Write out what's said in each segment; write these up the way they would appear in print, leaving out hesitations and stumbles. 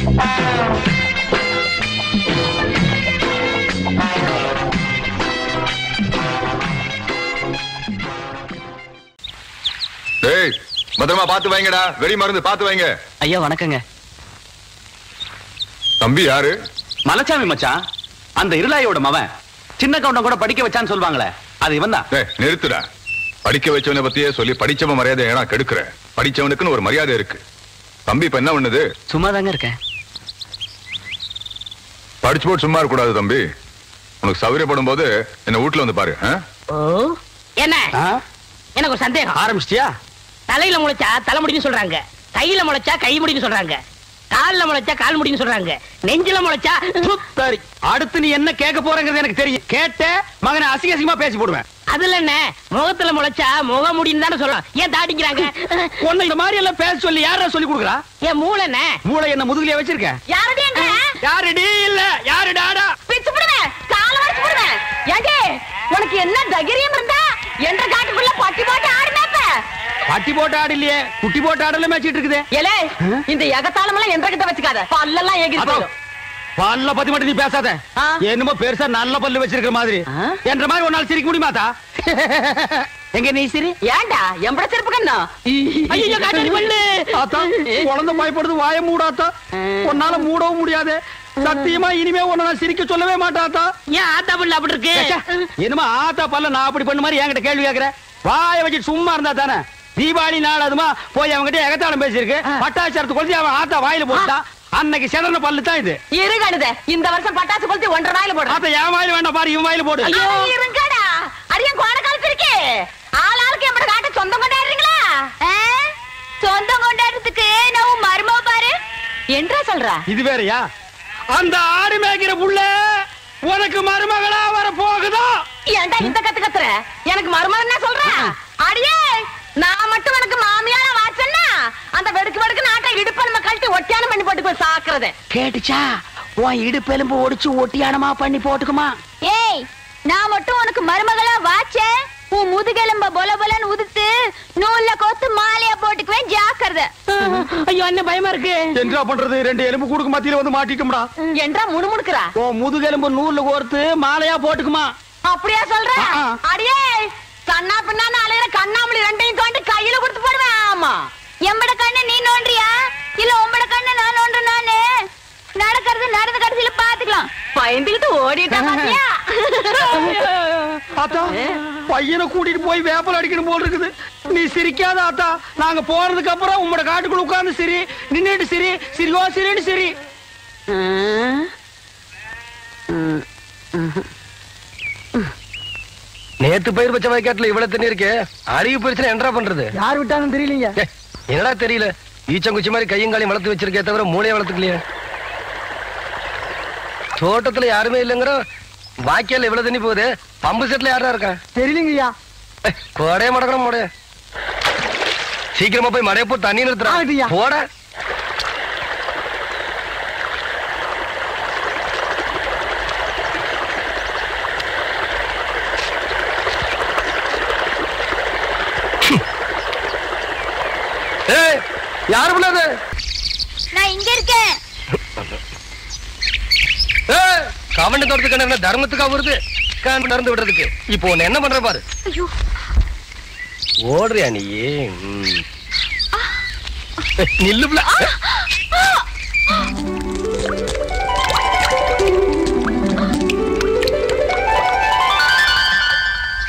டேய் பத்திரமா பாத்து வைங்கடா. வெடி மருந்து பாத்து வைங்க. ஐயா வணக்கங்க. தம்பி யாரு? மலைச்சாமி மச்சான். அந்த இருளாயோட மவன். சின்ன கவுண்டம் கூட படிக்க வச்சான்னு சொல்வாங்களே, அது இவன் தான். நிறுத்துடா. படிக்க வச்சவனை பத்தியே சொல்லி படிச்சவன் மரியாதை ஏன்னா கெடுக்கிற. படிச்சவனுக்குன்னு ஒரு மரியாதை இருக்கு. தம்பி இப்ப என்ன பண்ணுது? சும்மா தாங்க இருக்கேன். படிச்சு போட்டு சும்மா இருக்க கூடாது தம்பி. உனக்கு சௌகரியப்படும் போது என்ன வீட்டுல வந்து பாரு. என்ன எனக்கு ஒரு சந்தேகம். ஆரம்பிச்சிட்டியா? தலையில முளைச்சா தலைமுடின்னு சொல்றாங்க, கையில முளைச்சா கை முடின்னு சொல்றாங்க, கால்ல முளைச்சா கால் முடின்னு சொல்றாங்க, நெஞ்சில முளைச்சா. சரி, அடுத்து நீ என்ன கேட்க போறங்கிறது எனக்கு தெரியும். கேட்ட மகனை அசிங்க அசிங்கமா பேசி போடுவேன். அதுல என்ன, முகத்துல முளைச்சா முக முடின்னு தானே சொல்லலாம். ஏன் தாடிக்கிறாங்க? உன்னை இந்த மாதிரி எல்லாம் பேச சொல்லி யாரா சொல்லி கொடுக்குறா? ஏன் மூளை என்ன? மூளை என்ன முதுகுலயே வச்சிருக்க? யாருடைய யாருடி இல்ல யாரு டாடா பிச்சு போடுவேன், கால வச்சு போடுவேன். ஏங்க உனக்கு என்ன தைரியம் இருந்தா என்ற காட்டுக்குள்ள பட்டி போட்டு ஆடுனப்ப? பட்டி போட்டு ஆடு இல்லையே, குட்டி போட்டு ஆடல மேய்ச்சிட்டு இருக்குது. ஏலே இந்த எகத்தாளம் எல்லாம் என்ற கிட்ட வச்சுக்காத, பல்லெல்லாம் ஏகி போயிடும். பல்ல பத்தி மட்டும் நீ பேசாத. என்னமோ பெருசா நல்ல பல்லு வச்சிருக்கிற மாதிரி. என்ற மாதிரி ஒரு நாள் சிரிக்க முடியுமாத்தா? எங்க நீ சிரி? ஏண்டா எம்பட சிரிப்பு கண்ணா? ஐயோ காட்டாரி பல்லு. ஆத்தா குழந்தை பயப்படுது, வாய மூடாத்தா. உன்னால மூடவும் முடியாது. சத்தியமா இனிமே உன்னை நான் சிரிக்க சொல்லவே மாட்டாத்தா. ஏன் ஆத்தா பல்லு அப்படி இருக்கு? என்னமா ஆத்தா பல்ல நான் அப்படி பண்ண மாதிரி என்கிட்ட கேள்வி கேட்கிற? வாய வச்சு சும்மா இருந்தா தானே. தீபாவளி நாள் அதுமா போய் அவங்ககிட்ட எகத்தாளம் பேசியிருக்கு. பட்டாசரத்து கொளுத்தி அவன் ஆத்தா வாயில போட்டா. அன்னைக்கு செதன பல்லு தான் இது. இருங்கடுதே, இந்த வருஷம் பட்டாசு கொளுத்தி 1.5 வாயில போடு. ஆத்தா என் வாயில வேண்டாம் பாரு, இவன் வாயில போடு. ஐயோ இருங்கடா, அடியன் கோண காலத்து இருக்கே. ஆளாளுக்கு எம்பட காட்ட சொந்தம் கொண்டாடுறீங்களா? சொந்தம் கொண்டாடுறதுக்கு நான் மருமவ பாரு என்றா சொல்ற. இது வேறயா? அந்த ஆடு மேய்க்கிற புள்ள உனக்கு மருமகளா வர போகுதா? ஏன்டா இந்த கத்து கத்துற? எனக்கு மருமகன் என்ன சொல்ற? அடியே நான் மட்டும் உனக்கு மாமியாரா வாச்சன்னா அந்த வெடுக்கு வெடுக்கு நாட்டை இடுப்பெலும்ப கழட்டி ஒட்டியானம் பண்ணி போட்டு போய் சாக்குறது கேட்டுச்சா? உன் இடுப்பெலும்பு ஒடிச்சு ஒட்டியானமா பண்ணி போட்டுக்குமா? ஏய் நான் மட்டும் உனக்கு மருமகளா வாச்சேன், உன் முதுகெலும்ப பொல பொலன்னு உதுத்து நூல்ல கோத்து மாலையா போட்டுக்குவேன், ஜாக்கிரதை. ஐயோ என்ன பயமா இருக்கு. என்ன பண்றது? 2 எலும்பு கூடுக்கு மத்தியில வந்து மாட்டிட்டோம்டா. என்றா முணுமுணுக்குறா? உன் முதுகெலும்பு நூல்ல கோர்த்து மாலையா போட்டுக்குமா? அப்படியா சொல்ற? அடியே கண்ணா பின்னான்னு அலையிற கண்ணாமலி 2ஐயும் தோண்டி கையில கொடுத்து போடுவேன். ஆமா எம்பட கண்ணு நீ நோன்றியா இல்ல உம்பட கண்ணு நான் நோன்ற? நானு நடக்கிறது நடந்த கடைசியில பாத்துக்கலாம். பயந்துகிட்டு ஓடிட்டான். ஆத்தா பையனை கூட்டிட்டு போய் வேப்பல் அடிக்கணும் போல் இருக்குது. நீ சிரிக்காத ஆத்தா. நாங்க போறதுக்கு அப்புறம் உங்களோட காட்டுக்குள்ள உட்கார்ந்து சிரி, நின்னுட்டு சிரி, சிரிவா சிரின்னு சிரி. நேத்து பயிர் வச்ச வயக்காட்டுல இவ்வளவு தண்ணி இருக்கு. அறிவு பிரச்சனை என்ன பண்றது? யார் விட்டாங்கன்னு தெரியலீங்க. என்னடா தெரியல? ஈச்சங்குச்சி மாதிரி கையும் காலையும் வளர்த்து வச்சிருக்கே தவிர மூளையை வளர்த்துக்கலையே. தோட்டத்துல யாருமே இல்லைங்கிற வாய்க்கால இவ்வளவு தண்ணி போகுது. பம்பு செட்ல யாரா இருக்கா? தெரியலங்கய்யா. கோடைய மடக்கணும் மோடைய. சீக்கிரமா போய் மடைய போ, தண்ணி நிறுத்துறா போட. யாரு பிள்ளாது? நான் இங்க இருக்கேன். கவண்ட தோட்டத்துக்கு என்ன தர்மத்துக்கா வருது? நடந்து விடுறதுக்கு இப்போ உன்னை என்ன பண்ற பாரு. ஓடுறியா நீ? நில்லு.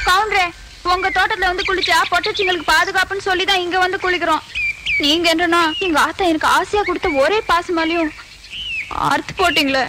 கவுண்டரே, உங்க தோட்டத்துல வந்து குளிச்சா பொட்டச்சிங்களுக்கு பாதுகாப்புன்னு சொல்லிதான் இங்க வந்து குளிக்கிறோம். நீங்க என்னன்னா எங்க ஆத்தா எனக்கு ஆசையா கொடுத்த ஒரே பாசமாலையும் அறுத்து போட்டீங்களே.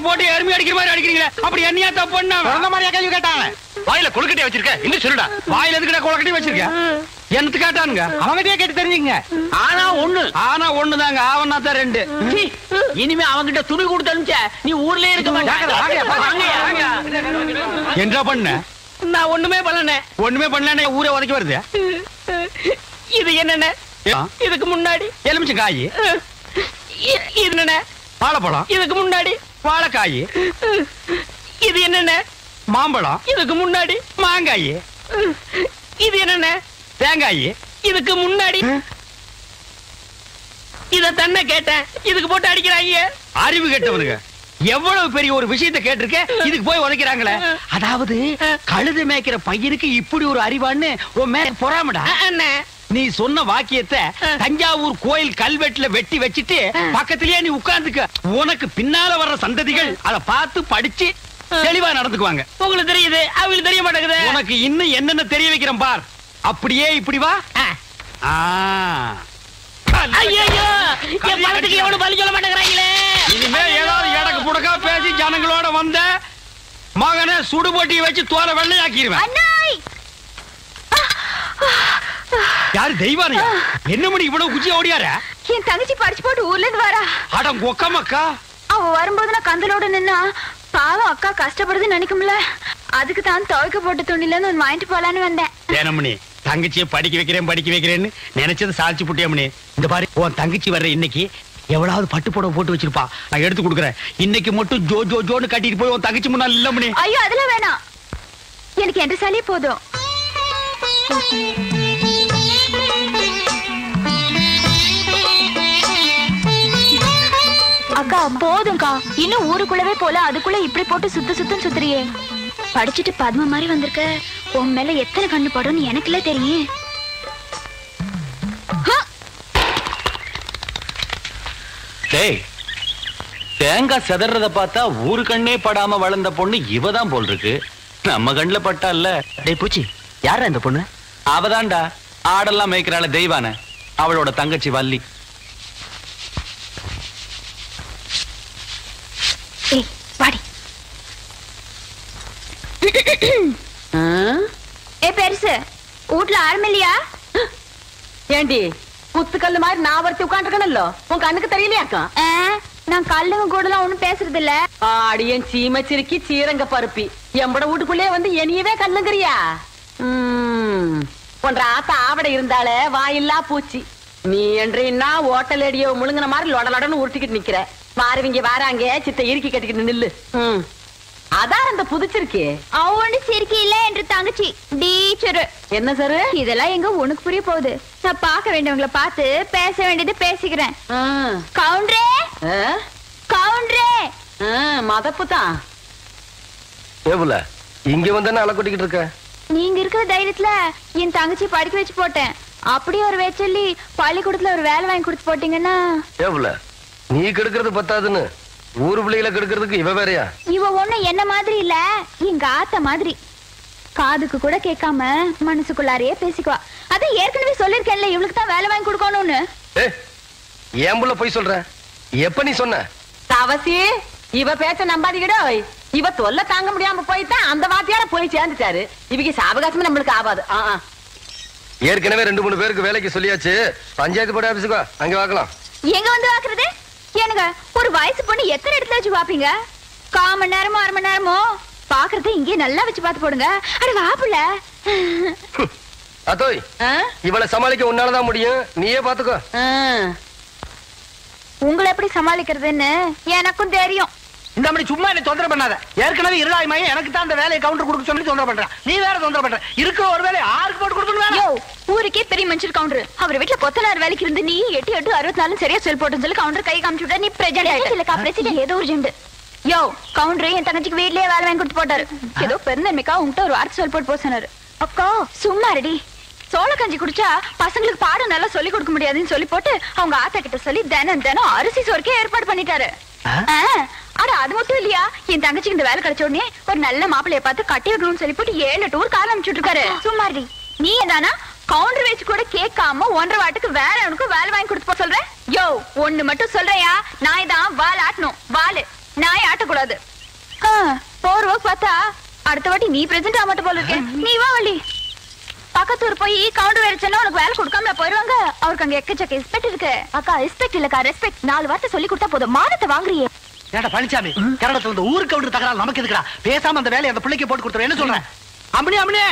போட்டு எருமை அடிக்கிற மாதிரி அடிக்கிறீங்க. அப்படி என்னையா தப்பு பண்ண? மாதிரியா கேள்வி கேட்டாங்க. வாயில கொழுக்கட்டை வச்சிருக்க இன்னும் சொல்லுடா. வாயில எதுக்குடா கொழுக்கட்டை வச்சிருக்க? எனக்கு கேட்டானுங்க அவங்கிட்டே கேட்டு தெரிஞ்சுங்க. ஆனா ஒண்ணுதாங்க ஆவனா தான் 2. இனிமே அவங்கிட்ட துணி கொடுத்து அனுப்பிச்ச நீ ஊர்லயே இருக்க மாட்டாங்க. என்ன பண்ண? நான் ஒண்ணுமே பண்ணல. ஊரே உதைக்க வருது. இது என்னென்ன? இதுக்கு முன்னாடி எலுமிச்சம் காய். இது என்னென்ன? வாழைப்பழம். இதுக்கு முன்னாடி வாழைக்காய். இது என்னென்ன? மாம்பழம். இதுக்கு முன்னாடி மாங்காய். இது என்னென்ன? தேங்காய். இதுக்கு முன்னாடி இத தன்னை கேட்டேன். இதுக்கு போட்டு அடிக்கிறாங்க. அறிவு கெட்டவனுங்க. எவ்வளவு பெரிய ஒரு விஷயத்தை கேட்டிருக்க, இதுக்கு போய் உதைக்கிறாங்களே. அதாவது கழுது மேய்க்கிற பையனுக்கு இப்படி ஒரு அறிவான்னு உன் மேல பொறாமடா. நீ சொன்ன வாக்கியத்தை தஞ்சாவூர் கோயில் கல்வெட்டுல வெட்டி வச்சிட்டு பக்கத்திலேயே நீ உட்கார்ந்துக்க. உனக்கு பின்னால வர்ற சந்ததிகள் அதை பார்த்து படிச்சு தெளிவா நடந்துக்குவாங்க. உங்களுக்கு தெரியுது, அவங்களுக்கு தெரிய மாட்டேங்குது. உனக்கு இன்னும் என்னென்ன தெரிய வைக்கிறேன் பார். அப்படியே இப்படி வா. ஐயோ, என் பணத்துக்கு எவ்வளவு பலி சொல்ல மாட்டேங்கிறாங்களே. இனிமே ஏதாவது எடக்கு புடக்கா பேசி ஜனங்களோட வந்த மகனை சுடுபொட்டியை வச்சு தோலை வெள்ளையாக்கிடுவேன். யாரு தெய்வானியா? என்ன மணி இவ்வளவு குச்சி ஓடியார? என் தங்கச்சி படிச்சு போட்டு ஊர்ல இருந்து வரா. அடம் கொக்கமக்கா. அவ வரும்போது நான் கந்தலோட நின்னா பாவம் அக்கா கஷ்டப்படுதுன்னு நினைக்கும்ல. அதுக்கு தான் துவைக்க போட்டு துணில இருந்து வாங்கிட்டு போலான்னு வந்தேன். ஏனமணி தங்கச்சியை படிக்க வைக்கிறேன்னு நினைச்சது சாதிச்சு புட்டியமணி. இந்த பாரு, உன் தங்கச்சி வர்ற இன்னைக்கு எவ்வளவு பட்டு புடவை போட்டு வச்சிருப்பா. நான் எடுத்து கொடுக்குறேன். இன்னைக்கு மட்டும் ஜோ ஜோ ஜோன்னு கட்டிட்டு போய் உன் தங்கச்சி முன்னாள் இல்லமணி. ஐயோ அதெல்லாம் வேணாம், எனக்கு என்ற சாலியே போதும். அக்கா போதும்க்கா, இன்னும் ஊருக்குள்ளவே போல அதுக்குள்ள இப்படி போட்டு சுத்துன்னு சுத்துறியே. படிச்சுட்டு பத்ம மாதிரி வந்திருக்க, உன் மேல எத்தனை கண்ணு படும்னு எனக்குல தெரியும். தேங்காய் செதறத பார்த்தா ஊரு கண்ணே படாம வளர்ந்த பொண்ணு இவதான் போல் இருக்கு. நம்ம கண்ணுல பட்டா இல்ல. டேய் பூச்சி, யாரா இந்த பொண்ணு? அவதான்டா ஆடெல்லாம் மேய்க்கிறாள தெய்வான, அவளோட தங்கச்சி வள்ளி. பாடி ஏ பெருசு, வீட்டுல ஆரம்பில்லையா? ஏண்டி குத்துக்கல்லு மாதிரி நான் ஒருத்தி உட்காந்துருக்கணும்ல, உன் கண்ணுக்கு தெரியலையாக்கா? நான் கல்லுங்க கூட எல்லாம் ஒண்ணும் பேசுறது இல்ல. ஆடியன் சீமச்சிருக்கி சீரங்க பருப்பி எம்பட வீட்டுக்குள்ளே வந்து என்னையவே கல்லுங்கிறியா? ஒன்ற ஆத்த ஆவட இருந்தாலே வாயில்லா பூச்சி. நீ என்றா ஓட்டல் அடியோ முழுங்கின மாதிரி லொடலொடன்னு உருட்டிக்கிட்டு நிக்கிற. மாறுவீங்க வாராங்க சித்த இறுக்கி கட்டிக்கிட்டு நில்லு. அதான் அந்த புதுச்சிருக்கே. அவனு சிரிக்கி இல்ல என்று தங்கச்சி டீச்சரு. என்ன சார் இதெல்லாம் எங்க உனக்கு புரிய போகுது? நான் பார்க்க வேண்டியவங்களை பார்த்து பேச வேண்டியது பேசிக்கிறேன். கவுண்டரே கவுண்டரே. மதப்பு தான். ஏவுல இங்க வந்து அலை கொட்டிக்கிட்டு இருக்க? நீங்க இருக்கிற தைரியத்துல என் தங்கச்சி படிக்க வச்சு போட்டேன். அப்படியே ஒரு வேச்சொல்லி பள்ளிக்கூடத்துல ஒரு வேலை வாங்கி கொடுத்து போட்டீங்கன்னா. ஏவுல நீ கெடுக்கிறது பத்தாதுன்னு ஊரு பிள்ளைகளை கெடுக்கிறதுக்கு இவ வேறையா? இவ ஒண்ணு என்ன மாதிரி இல்ல, எங்க ஆத்த மாதிரி. காதுக்கு கூட கேட்காம மனசுக்குள்ளாரையே பேசிக்குவா. அதை ஏற்கனவே சொல்லிருக்கேன்ல, இவளுக்கு தான் வேலை வாங்கி கொடுக்கணும்னு. ஏன் புள்ள போய் சொல்ற? எப்ப நீ சொன்ன? அவசி இவ பேச்ச நம்பாதீங்கடோ. இவ தொல்லை தாங்க முடியாம போய்தான் அந்த வாத்தியார போய் சேர்ந்துட்டாரு. இவங்க சாவகாசமே நம்மளுக்கு ஆகாது. ஏற்கனவே 2-3 பேருக்கு வேலைக்கு சொல்லியாச்சு. பஞ்சாயத்து போர்டு ஆபீஸுக்கு அங்க வாக்கலாம். எங்க வந்து வாக்குறது? எனக்கு ஒரு வயசு பொண்ணு எத்தனை இடத்துல வச்சு பாப்பீங்க? 1/4 மணி நேரமோ 1/2 மணி நேரமோ பாக்குறத இங்கே நல்லா வச்சு பார்த்து போடுங்க. அட வாப்புல அதோய், இவளை சமாளிக்க உன்னாலதான் முடியும். நீயே பாத்துக்கோ. உங்களை எப்படி சமாளிக்கிறதுன்னு எனக்கும் தெரியும். இந்த மாதிரி சும்மா என்ன தொந்தரவு பண்ணாத. ஏற்கனவே இருளாய்மையும் எனக்கு தான் அந்த வேலையை கவுண்டர் கொடுக்க சொல்லி தொந்தரவு பண்றான். நீ வேற தொந்தரவு பண்ற. இருக்கிற ஒரு வேலையை ஆருக்கு போட்டு கொடுக்கணும்? ஊருக்கே பெரிய மனுஷர் கவுண்டர். அவர் வீட்டுல கொத்தனார் வேலைக்கு இருந்து நீ 8-8-64 சரியா செல் போட்டு சொல்லி கவுண்டர் கை காமிச்சு விட்டா. நீ பிரசிடென்ட் ஏதோ ஒரு ஜெண்டு. யோ கவுண்டர் என் தங்கச்சிக்கு வீட்லயே வேலை வாங்கி கொடுத்து போட்டாரு. ஏதோ பெருந்தன்மைக்கா உங்ககிட்ட ஒரு வார்த்தை சொல் போட்டு போக சொன்னாரு. அக்கா சும்மா ரெடி. சோள கஞ்சி குடிச்சா பசங்களுக்கு பாடம் நல்லா சொல்லி கொடுக்க முடியாதுன்னு சொல்லி போட்டு அவங்க ஆத்தா கிட்ட சொல்லி தினம் அரிசி சோறுக்கே ஏற்பாடு பண்ணிட்டாரு. அட அது மட்டும் இல்லையா, என் தங்கச்சிக்கு இந்த வேலை கிடைச்ச உடனே ஒரு நல்ல மாப்பிள்ளைய பார்த்து கட்டி வைக்கணும்னு சொல்லி போட்டு 7 டூர் கால அனுப்பிச்சுட்டு இருக்காரு. சும்மாடி நீ என்னன்னா கவுண்டர் வச்சு கூட கேட்காம 1.5 வாட்டுக்கு வேற அவனுக்கு வேலை வாங்கி கொடுத்து போ சொல்ற. யோ ஒண்ணு மட்டும் சொல்றையா, நாய் தான் வால் ஆட்டணும். வாலு நாய் ஆட்டக்கூடாது. போற பார்த்தா அடுத்த வாட்டி நீ பிரசன்ட் ஆக மாட்ட போல இருக்க. நீ வா வள்ளி. பக்கத்தூர் போய் கவுண்டர் வேலைச்சா உனக்கு வேலை கொடுக்காம போயிருவாங்க. அவருக்கு அங்க எக்கச்சக்க ரெஸ்பெக்ட் இருக்கு. அக்கா ரெஸ்பெக்ட் இல்லக்கா ரெஸ்பெக்ட். 4 வார்த்தை சொல்லி கொடுத்தா போதும். மானத்தை வாங்குறியே. ஏடா பழனிசாமி, கன்னடத்துல இருந்து ஊருக்கு கவுண்டர் தகராறு நமக்கு எதுக்குடா? பேசாம அந்த வேலையை அந்த பிள்ளைக்கு போட்டு கொடுத்துரு. என்ன சொல்றேன்? அம்மனே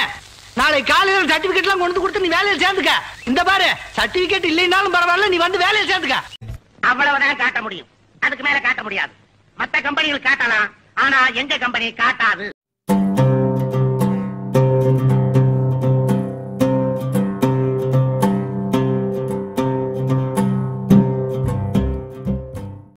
நாளை காலையில சர்டிபிகேட் எல்லாம் கொண்டு கொடுத்து நீ வேலையில சேர்ந்துக்க. இந்த பாரு, சர்டிபிகேட் இல்லைன்னாலும் பரவாயில்ல, நீ வந்து வேலையில சேர்ந்துக்க. அவ்வளவுதான் காட்ட முடியும், அதுக்கு மேல காட்ட முடியாது. மத்த கம்பெனிகள் காட்டலாம், ஆனா எங்க கம்பெனி காட்டாது.